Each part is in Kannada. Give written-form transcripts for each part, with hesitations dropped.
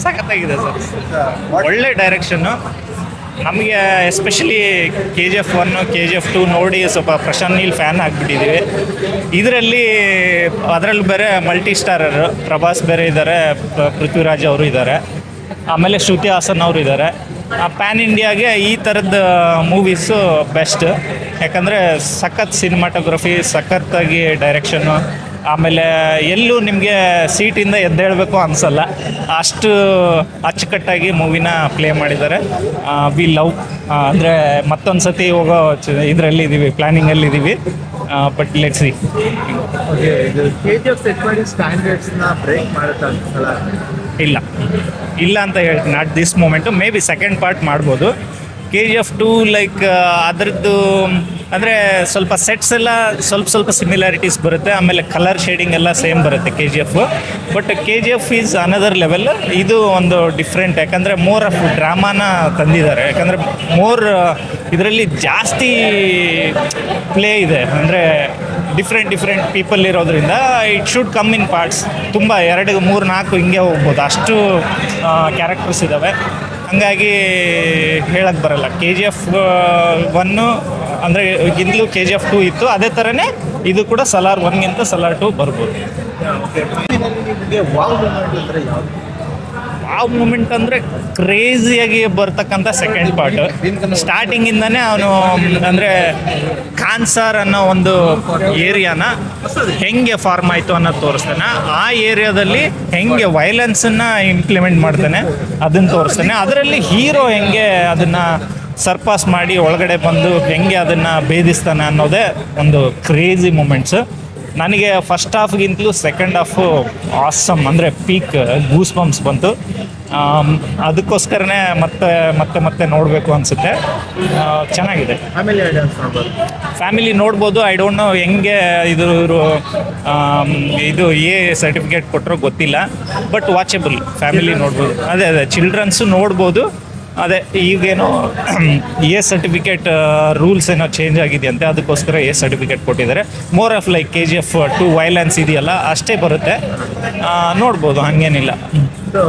ಸಖತ್ತಾಗಿದೆ ಸರ್, ಒಳ್ಳೆ ಡೈರೆಕ್ಷನ್ನು. ನಮಗೆ ಎಸ್ಪೆಷಲಿ KGF 1 KGF 2 ನೋಡಿ ಸ್ವಲ್ಪ ಪ್ರಶಾಂತ್ ನೀಲ್ ಫ್ಯಾನ್ ಆಗಿಬಿಟ್ಟಿದ್ದೀವಿ. ಅದರಲ್ಲಿ ಬೇರೆ ಮಲ್ಟಿ ಸ್ಟಾರರು ಪ್ರಭಾಸ್ ಬೇರೆ ಇದ್ದಾರೆ, ಪೃಥ್ವಿರಾಜ್ ಅವರು ಇದ್ದಾರೆ, ಆಮೇಲೆ ಶ್ರುತಿ ಹಾಸನ್ ಅವರು ಇದ್ದಾರೆ. ಪ್ಯಾನ್ ಇಂಡಿಯಾಗೆ ಈ ಥರದ ಮೂವೀಸು ಬೆಸ್ಟ್, ಯಾಕಂದರೆ ಸಖತ್ ಸಿನಿಮಾಟೋಗ್ರಫಿ, ಸಖತ್ತಾಗಿ ಡೈರೆಕ್ಷನ್ನು, ಆಮೇಲೆ ಎಲ್ಲೂ ನಿಮಗೆ ಸೀಟಿಂದ ಎದ್ದೇಳಬೇಕು ಅನಿಸಲ್ಲ, ಅಷ್ಟು ಅಚ್ಚುಕಟ್ಟಾಗಿ ಮೂವಿನ ಪ್ಲೇ ಮಾಡಿದ್ದಾರೆ. ವಿ ಲವ್ ಅಂದರೆ ಮತ್ತೊಂದು ಸತಿ ಹೋಗೋ ಇದರಲ್ಲಿದ್ದೀವಿ, ಪ್ಲ್ಯಾನಿಂಗಲ್ಲಿದ್ದೀವಿ. But let's see. KGF set ಮಾಡಿ ಸ್ಟ್ಯಾಂಡರ್ಡ್ಸ್ನ ಬ್ರೇಕ್ ಮಾಡುತ್ತೆ ಅನ್ಸಲ್ಲ? ಇಲ್ಲ ಅಂತ ಹೇಳ್ತೀನಿ. Not this moment, maybe second part ಮಾಡ್ಬೋದು. KGF 2 ಲೈಕ್ ಅದರದ್ದು ಅಂದರೆ ಸ್ವಲ್ಪ ಸೆಟ್ಸ್ ಎಲ್ಲ ಸ್ವಲ್ಪ ಸಿಮಿಲಾರಿಟೀಸ್ ಬರುತ್ತೆ, ಆಮೇಲೆ ಕಲರ್ ಶೇಡಿಂಗ್ ಎಲ್ಲ ಸೇಮ್ ಬರುತ್ತೆ KGF. But KGF is another level. ಇದು ಒಂದು ಡಿಫ್ರೆಂಟ್, ಯಾಕಂದರೆ ಮೋರ್ ಆಫ್ ಡ್ರಾಮಾನ ತಂದಿದ್ದಾರೆ. ಯಾಕಂದರೆ ಇದರಲ್ಲಿ ಜಾಸ್ತಿ ಪ್ಲೇ ಇದೆ, ಅಂದರೆ ಡಿಫ್ರೆಂಟ್ ಪೀಪಲ್ ಇರೋದ್ರಿಂದ it should come in parts. ತುಂಬ 2, 3, 4 ಹಿಂಗೆ ಹೋಗ್ಬೋದು, ಅಷ್ಟು ಕ್ಯಾರೆಕ್ಟರ್ಸ್ ಇದ್ದಾವೆ. ಹಂಗಾಗಿ ಹೇಳಕ್ಕೆ ಬರಲ್ಲ. KGF 1 ಅಂದರೆ ಗಿಂತಲೂ KGF 2 ಇತ್ತು, ಅದೇ ಥರನೇ ಇದು ಕೂಡ ಸಲಾರ್ 1ಗಿಂತ ಸಲಾರ್ 2 ಬರ್ಬೋದು. ವಾವ್ ಮೂಮೆಂಟ್ ಅಂದರೆ ಕ್ರೇಜಿಯಾಗಿ ಬರ್ತಕ್ಕಂಥ ಸೆಕೆಂಡ್ ಪಾರ್ಟ್. ಸ್ಟಾರ್ಟಿಂಗಿಂದನೇ ಅವನು ಅಂದರೆ ಖಾನ್ಸಾರ್ ಅನ್ನೋ ಒಂದು ಏರಿಯಾನ ಹೆಂಗೆ ಫಾರ್ಮ್ ಆಯಿತು ಅನ್ನೋದು ತೋರಿಸ್ತಾನೆ. ಆ ಏರಿಯಾದಲ್ಲಿ ಹೆಂಗೆ ವೈಲೆನ್ಸನ್ನು ಇಂಪ್ಲಿಮೆಂಟ್ ಮಾಡ್ತಾನೆ ಅದನ್ನು ತೋರಿಸ್ತಾನೆ. ಅದರಲ್ಲಿ ಹೀರೋ ಹೆಂಗೆ ಅದನ್ನು ಸರ್ಪಾಸ್ ಮಾಡಿ ಒಳಗಡೆ ಬಂದು ಹೆಂಗೆ ಅದನ್ನು ಭೇದಿಸ್ತಾನೆ ಅನ್ನೋದೇ ಒಂದು ಕ್ರೇಜಿ ಮೂಮೆಂಟ್ಸು. ನನಗೆ ಫಸ್ಟ್ ಹಾಫ್ಗಿಂತಲೂ ಸೆಕೆಂಡ್ ಹಾಫು ಆಸಮ್, ಅಂದರೆ ಪೀಕ್ ಗೂಸ್ ಬಂಪ್ಸ್ ಬಂತು. ಅದಕ್ಕೋಸ್ಕರನೇ ಮತ್ತೆ ನೋಡಬೇಕು ಅನಿಸುತ್ತೆ. ಚೆನ್ನಾಗಿದೆ. ಫ್ಯಾಮಿಲಿ ನೋಡ್ಬೋದು. ಐ ಡೋಂಟ್ ನೋ ಹೆಂಗೆ ಇವರು ಇದು ಸರ್ಟಿಫಿಕೇಟ್ ಕೊಟ್ಟರೋ ಗೊತ್ತಿಲ್ಲ, ಬಟ್ ವಾಚಬಲ್, ಫ್ಯಾಮಿಲಿ ನೋಡ್ಬೋದು. ಅದೇ ಚಿಲ್ಡ್ರನ್ಸು ನೋಡ್ಬೋದು. ಅದೇ ಈಗೇನೋ ಸರ್ಟಿಫಿಕೇಟ್ ರೂಲ್ಸ್ ಏನೋ ಚೇಂಜ್ ಆಗಿದೆಯಂತೆ, ಅದಕ್ಕೋಸ್ಕರ ಸರ್ಟಿಫಿಕೇಟ್ ಕೊಟ್ಟಿದ್ದಾರೆ. More of like KGF 2 violence ಇದೆಯಲ್ಲ ಅಷ್ಟೇ ಬರುತ್ತೆ, ನೋಡ್ಬೋದು, ಹಾಗೇನಿಲ್ಲ.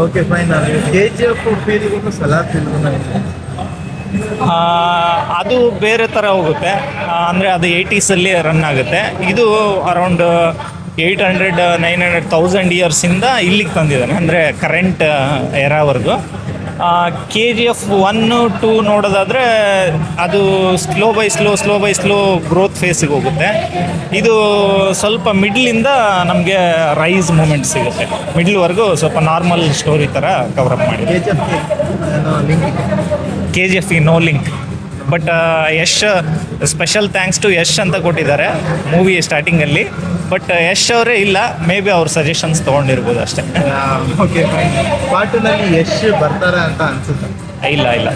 Okay fine. KGF ಅದು ಬೇರೆ ಥರ ಹೋಗುತ್ತೆ, ಅಂದರೆ ಅದು 80s ರನ್ ಆಗುತ್ತೆ. ಇದು ಅರೌಂಡ್ 800, 900, 1000 ಇಯರ್ಸಿಂದ ಇಲ್ಲಿಗೆ ತಂದಿದ್ದಾನೆ, ಅಂದರೆ ಕರೆಂಟ್ ಎರಾವರೆಗೂ. KGF 1, 2 ನೋಡೋದಾದರೆ ಅದು ಸ್ಲೋ ಬೈ ಸ್ಲೋ ಗ್ರೋತ್ ಫೇಸಿಗೆ ಹೋಗುತ್ತೆ. ಇದು ಸ್ವಲ್ಪ ಮಿಡ್ಲಿಂದ ನಮಗೆ ರೈಸ್ ಮೂಮೆಂಟ್ ಸಿಗುತ್ತೆ. ಮಿಡ್ಲ್ವರೆಗೂ ಸ್ವಲ್ಪ ನಾರ್ಮಲ್ ಸ್ಟೋರಿ ಥರ ಕವರಪ್ ಮಾಡಿ. KGF no link. But Yash, special thanks to Yash ಅಂತ ಕೊಟ್ಟಿದ್ದಾರೆ ಮೂವಿ ಸ್ಟಾರ್ಟಿಂಗಲ್ಲಿ. ಬಟ್ ಯಶ್ ಅವರೇ ಇಲ್ಲ, ಮೇ ಬಿ ಅವ್ರ ಸಜೆಷನ್ಸ್ ತೊಗೊಂಡಿರ್ಬೋದು ಅಷ್ಟೇ. Okay fine. ಪಾರ್ಟ್ 2ನಲ್ಲಿ ಯಶ್ ಬರ್ತಾರೆ ಅಂತ ಅನ್ಸುತ್ತೆ? ಇಲ್ಲ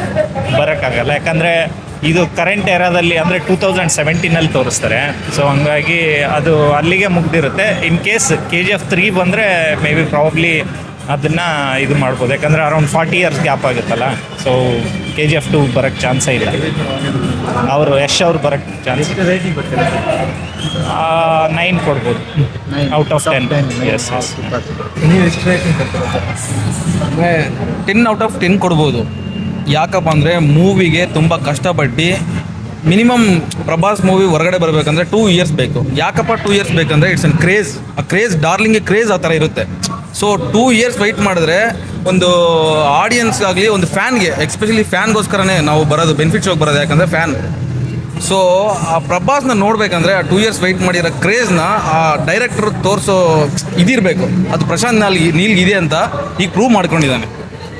ಬರೋಕ್ಕಾಗಲ್ಲ, ಯಾಕಂದರೆ ಇದು ಕರೆಂಟ್ ಏರಾದಲ್ಲಿ ಅಂದರೆ 2017 ತೋರಿಸ್ತಾರೆ. ಸೊ ಹಂಗಾಗಿ ಅದು ಅಲ್ಲಿಗೆ ಮುಗ್ದಿರುತ್ತೆ. ಇನ್ ಕೇಸ್ KGF 3 ಬಂದರೆ ಮೇ ಬಿ ಪ್ರಾಬಬ್ಲಿ ಅದನ್ನು ಇದು ಮಾಡ್ಬೋದು, ಯಾಕಂದರೆ ಅರೌಂಡ್ 40 ಇಯರ್ಸ್ ಗ್ಯಾಪ್ ಆಗುತ್ತಲ್ಲ. ಸೊ KGF 2 ಬರೋಕ್ಕೆ ಚಾನ್ಸೇ ಇಲ್ಲ. ಅವರು ಯಶ್ ಅವ್ರು ಬರೋಕ್ಕೆ ಚಾನ್ಸ್ 9 ಕೊಡ್ಬೋದು ಔಟ್ ಆಫ್ 10. ಎಸ್. ನೀವು ಎಷ್ಟು ರೇಟಿಂಗ್ ಕೊಡ್ತೀರಾ? 10 ಔಟ್ ಆಫ್ 10 ಕೊಡ್ಬೋದು. ಯಾಕಪ್ಪ ಅಂದರೆ ಮೂವಿಗೆ ತುಂಬ ಕಷ್ಟಪಟ್ಟು ಮಿನಿಮಮ್ ಪ್ರಭಾಸ್ ಮೂವಿ ಹೊರಗಡೆ ಬರಬೇಕಂದ್ರೆ 2 ಇಯರ್ಸ್ ಬೇಕು. ಯಾಕಪ್ಪ 2 ಇಯರ್ಸ್ ಬೇಕಂದರೆ ಇಟ್ಸ್ ಅನ್ ಕ್ರೇಜ್. ಆ ಕ್ರೇಜ್ ಡಾರ್ಲಿಂಗ್ಗೆ ಕ್ರೇಜ್ ಆ ಥರ ಇರುತ್ತೆ. ಸೊ 2 ಇಯರ್ಸ್ ವೆಯ್ಟ್ ಮಾಡಿದ್ರೆ ಒಂದು ಆಡಿಯನ್ಸ್ಗಾಗಲಿ, ಒಂದು ಫ್ಯಾನ್ಗೆ, ಎಸ್ಪೆಷಲಿ ಫ್ಯಾನ್ಗೋಸ್ಕರನೇ ನಾವು ಬರೋದು, ಬೆನಿಫಿಟ್ ಶೋಗೆ ಬರೋದು, ಯಾಕಂದರೆ ಫ್ಯಾನ್. ಸೊ ಆ ಪ್ರಭಾಸ್ನ ನೋಡಬೇಕಂದ್ರೆ ಆ 2 ಇಯರ್ಸ್ ವೆಯ್ಟ್ ಮಾಡಿರೋ ಕ್ರೇಜ್ನ ಆ ಡೈರೆಕ್ಟರ್ ತೋರಿಸೋ ಇದಿರಬೇಕು. ಅದು ಪ್ರಶಾಂತ್ ನೀಲ್ಗೆ ಇದೆ ಅಂತ ಈಗ ಪ್ರೂವ್ ಮಾಡ್ಕೊಂಡಿದ್ದಾನೆ.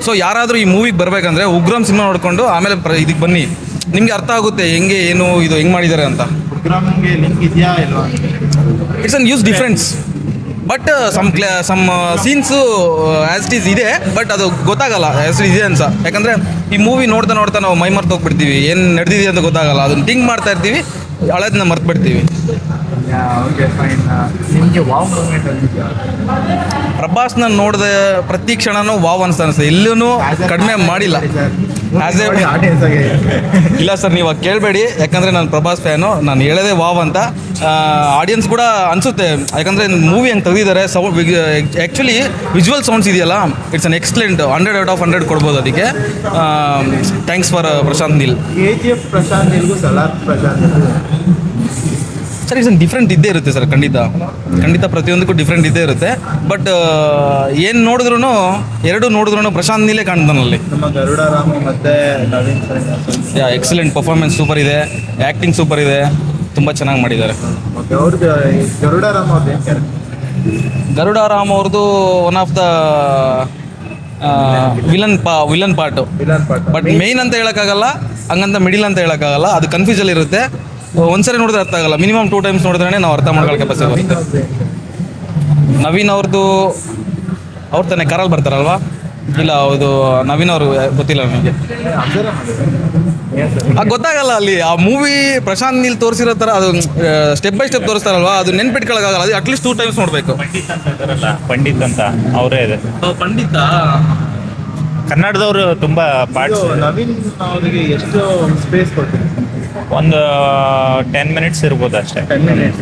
ಸೊ ಯಾರಾದರೂ ಈ ಮೂವಿಗೆ ಬರಬೇಕಂದ್ರೆ ಉಗ್ರಂ ಸಿನಿಮಾ ನೋಡಿಕೊಂಡು ಆಮೇಲೆ ಇದಕ್ಕೆ ಬನ್ನಿ, ನಿಮಗೆ ಅರ್ಥ ಆಗುತ್ತೆ ಹೆಂಗೆ ಏನು ಇದು ಹೆಂಗೆ ಮಾಡಿದ್ದಾರೆ ಅಂತ. ಉಗ್ರಂಗೆ ಲಿಂಕ್ ಇದೆಯಾ ಇಲ್ವಾ? It's an use difference. But some scenes as it is ಇದೆ, ಬಟ್ ಅದು ಗೊತ್ತಾಗಲ್ಲ ಆ್ಯಸ್ ಇಟ್ ಇದೆ ಅಂತ. ಯಾಕಂದರೆ ಈ ಮೂವಿ ನೋಡ್ತಾ ನಾವು ಮೈ ಮರ್ತು ಹೋಗ್ಬಿಡ್ತೀವಿ, ಏನು ನಡೆದಿದೆ ಅಂತ ಗೊತ್ತಾಗಲ್ಲ. ಅದನ್ನು ಥಿಂಕ್ ಮಾಡ್ತಾ ಇರ್ತೀವಿ, ಹಳೇದನ್ನ ಮರ್ತು ಬಿಡ್ತೀವಿ. Okay fine. ನಿಮಗೆ ವಾವ್ ಮೂಮೆಂಟ್ ಅಂದಿದ್ಯಾ? ಪ್ರಭಾಸ್ನ ನೋಡಿದ ಪ್ರತಿ ಕ್ಷಣನೂ ವಾವ್ ಅನಿಸ್ತಾ, ಎಲ್ಲೂ ಕಡಿಮೆ ಮಾಡಿಲ್ಲ. ಆಸ್ ಎ ಆಡಿಯನ್ಸ್ ಆಗಿ ಇಲ್ಲ ಸರ್, ನೀವು ಕೇಳಬೇಡಿ, ಯಾಕಂದರೆ ನಾನು ಪ್ರಭಾಸ್ ಫ್ಯಾನು, ನಾನು ಹೇಳೋದೇ ವಾವ್ ಅಂತ. ಆಡಿಯನ್ಸ್ ಕೂಡ ಅನಿಸುತ್ತೆ, ಯಾಕಂದರೆ ಮೂವಿ ಹೆಂಗೆ ತೆಗೆದಿದ್ದಾರೆ. ಸೌಂಡ್ ಆ್ಯಕ್ಚುಲಿ ವಿಜುವಲ್ ಸೌಂಡ್ಸ್ ಇದೆಯಲ್ಲ, ಇಟ್ಸ್ ಅನ್ ಎಕ್ಸಲೆಂಟ್. 100/100 ಕೊಡ್ಬೋದು ಅದಕ್ಕೆ. Thanks for Prashanth Neel. KGF Prashanth ನೀಲ್ಗೂ Salaar Prashanth sir it's different ಇದ್ದೇ ಇರುತ್ತೆ ಸರ್, ಖಂಡಿತ ಪ್ರತಿಯೊಂದಕ್ಕೂ ಡಿಫ್ರೆಂಟ್ ಇದ್ದೇ ಇರುತ್ತೆ. ಬಟ್ ಏನು ನೋಡಿದ್ರು ಎರಡು ನೋಡಿದ್ರು ಪ್ರಶಾಂತ್ ನೀಲೇ ಕಾಣ್ತಾನಲ್ಲಿ. ನಮ್ಮ ಗರುಡರಾಮ ಮತ್ತೆ Naveen sir excellent performance super ಇದೆ, ಆ್ಯಕ್ಟಿಂಗ್ ಸೂಪರ್ ಇದೆ, ತುಂಬ ಚೆನ್ನಾಗಿ ಮಾಡಿದ್ದಾರೆ. ಓಕೆ. ಅವ್ರದ್ದು ಗರುಡರಾಮ ಅವ್ರದ್ದು ಏನು ಕ್ಯಾರೆಕ್ಟರ್? ಗರುಡಾರಾಮ್ ಅವ್ರದ್ದು one of the villain part. Villain part. But main ಅಂತ ಹೇಳೋಕ್ಕಾಗಲ್ಲ, ಹಂಗಂತ ಮಿಡಿಲ್ ಅಂತ ಹೇಳೋಕ್ಕಾಗಲ್ಲ. ಅದು ಕನ್ಫ್ಯೂಸಲ್ಲಿ ಇರುತ್ತೆ. ಒಂದ್ಸರಿ ನೋಡಿದ್ರೆ ಅರ್ಥ ಆಗಲ್ಲ, ಮಿನಿಮಮ್ 2 ಟೈಮ್ಸ್ ನೋಡಿದ್ರೆ ನಾವು ಅರ್ಥ ಮಾಡ್ಕೊಳ್ಳೋ ಕೆಪಾಸಿಟಿ ಬರುತ್ತೆ. ನವೀನ್ ಅವ್ರದ್ದು ಅವ್ರು ತಾನೇ ಕಾರಲ್ಲಿ ಬರ್ತಾರಲ್ವಾ? ಇಲ್ಲ, ಹೌದು, ನವೀನ್ ಅವರು ಗೊತ್ತಿಲ್ಲ ನನಗೆ, ಗೊತ್ತಾಗಲ್ಲ. ಅಲ್ಲಿ ಆ ಮೂವಿ ಪ್ರಶಾಂತ್ ನೀಲ್ ತೋರಿಸಿರೋ ಥರ ಅದು ಸ್ಟೆಪ್ ಬೈ ಸ್ಟೆಪ್ ತೋರಿಸ್ತಾರಲ್ವಾ, ಅದು ನೆನ್ಪಿಟ್ಕೊಳ್ಳೋಕ್ಕಾಗಲ್ಲ. ಅದು ಅಟ್ಲೀಸ್ಟ್ 2 ಟೈಮ್ಸ್ ನೋಡಬೇಕು. ಪಂಡಿತ್ ಅಂತ ಅವರೇ ಇದೆ. ಪಂಡಿತ ಕನ್ನಡದವರು ತುಂಬ ಪಾರ್ಟ್ಸ್. ನವೀನ್ ಅವರಿಗೆ ಎಷ್ಟು ಸ್ಪೇಸ್ ಕೊಡ್ತೀವಿ? ಒಂದು 10 ಮಿನಿಟ್ಸ್ ಇರ್ಬೋದು ಅಷ್ಟೇ. 10 minutes.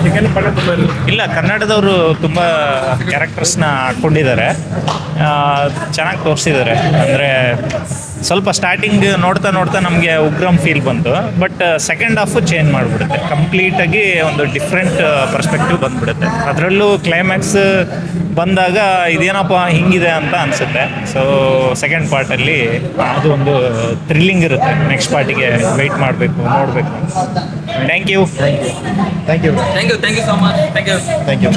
ಸೆಕೆಂಡ್ ಪಾರ್ಟ್ ತುಂಬ ಇಲ್ಲ, ಕನ್ನಡದವರು ತುಂಬ ಕ್ಯಾರೆಕ್ಟರ್ಸ್ನ ಹಾಕ್ಕೊಂಡಿದ್ದಾರೆ, ಚೆನ್ನಾಗಿ ತೋರಿಸಿದ್ದಾರೆ. ಅಂದರೆ ಸ್ವಲ್ಪ ಸ್ಟಾರ್ಟಿಂಗ್ ನೋಡ್ತಾ ನಮಗೆ ಉಗ್ರಂ ಫೀಲ್ ಬಂತು, ಬಟ್ ಸೆಕೆಂಡ್ ಹಾಫು ಚೇಂಜ್ ಮಾಡಿಬಿಡುತ್ತೆ. ಕಂಪ್ಲೀಟಾಗಿ ಒಂದು ಡಿಫ್ರೆಂಟ್ ಪರ್ಸ್ಪೆಕ್ಟಿವ್ ಬಂದುಬಿಡುತ್ತೆ. ಅದರಲ್ಲೂ ಕ್ಲೈಮ್ಯಾಕ್ಸ್ ಬಂದಾಗ ಇದೇನಪ್ಪ ಹಿಂಗಿದೆ ಅಂತ ಅನಿಸುತ್ತೆ. ಸೊ ಸೆಕೆಂಡ್ ಪಾರ್ಟಲ್ಲಿ ಅದು ಒಂದು ಥ್ರಿಲ್ಲಿಂಗ್ ಇರುತ್ತೆ. ನೆಕ್ಸ್ಟ್ ಪಾರ್ಟಿಗೆ ವೆಯ್ಟ್ ಮಾಡಬೇಕು, ನೋಡಬೇಕು. Thank you thank you so much. Thank you.